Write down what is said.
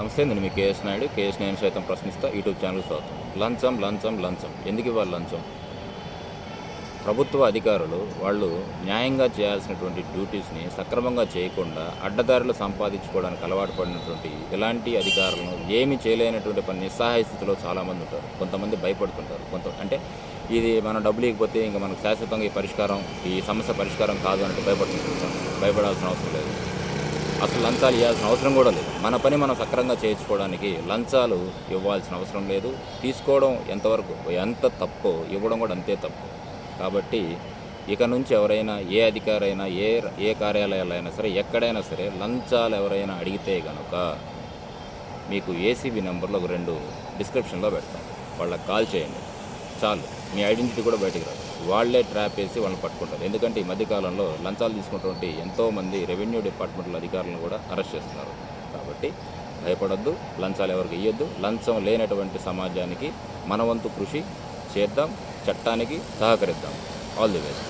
నమస్తే, నేను మీ KS Naidu. KS నేను సైతం ప్రశ్నిస్తా యూట్యూబ్ ఛానల్ స్వాగతం. లంచం లంచం లంచం ఎందుకు ఇవ్వాలి లంచం? ప్రభుత్వ అధికారులు వాళ్ళు న్యాయంగా చేయాల్సినటువంటి డ్యూటీస్ని సక్రమంగా చేయకుండా అడ్డదారులు సంపాదించుకోవడానికి అలవాటు పడినటువంటి ఇలాంటి అధికారులను ఏమి చేయలేనటువంటి పని నిస్సహాయ స్థితిలో చాలామంది ఉంటారు. కొంతమంది భయపడుతుంటారు. అంటే ఇది మనం డబ్బులు ఇవ్వకపోతే ఇంకా మనకు శాశ్వతంగా ఈ సమస్య పరిష్కారం కాదు అంటే భయపడుతుంటాం. భయపడాల్సిన అవసరం లేదు. అసలు లంచాలు ఇవ్వాల్సిన అవసరం కూడా లేదు. మన పని మనం సక్రమంగా చేయించుకోవడానికి లంచాలు ఇవ్వాల్సిన అవసరం లేదు. తీసుకోవడం ఎంత తప్పో ఇవ్వడం కూడా అంతే తప్పు. కాబట్టి ఇక నుంచి ఎవరైనా ఏ అధికారైనా ఏ కార్యాలయాలైనా సరే ఎక్కడైనా సరే లంచాలు ఎవరైనా అడిగితే కనుక మీకు ఏసీబీ నెంబర్లో ఒక 2 డిస్క్రిప్షన్లో పెడతాం. వాళ్ళకి కాల్ చేయండి చాలు. మీ ఐడెంటిటీ కూడా బయటికి రాదు. వాళ్లే ట్రాప్ వేసి వాళ్ళని పట్టుకుంటారు. ఎందుకంటే ఈ మధ్యకాలంలో లంచాలు తీసుకున్నటువంటి ఎంతోమంది రెవెన్యూ డిపార్ట్మెంట్ల అధికారులను కూడా అరెస్ట్ చేస్తున్నారు. కాబట్టి భయపడొద్దు, లంచాలు ఎవరికి ఇవ్వద్దు. లంచం లేనటువంటి సమాజానికి మన వంతు కృషి చేద్దాం, చట్టానికి సహకరిద్దాం. All the best.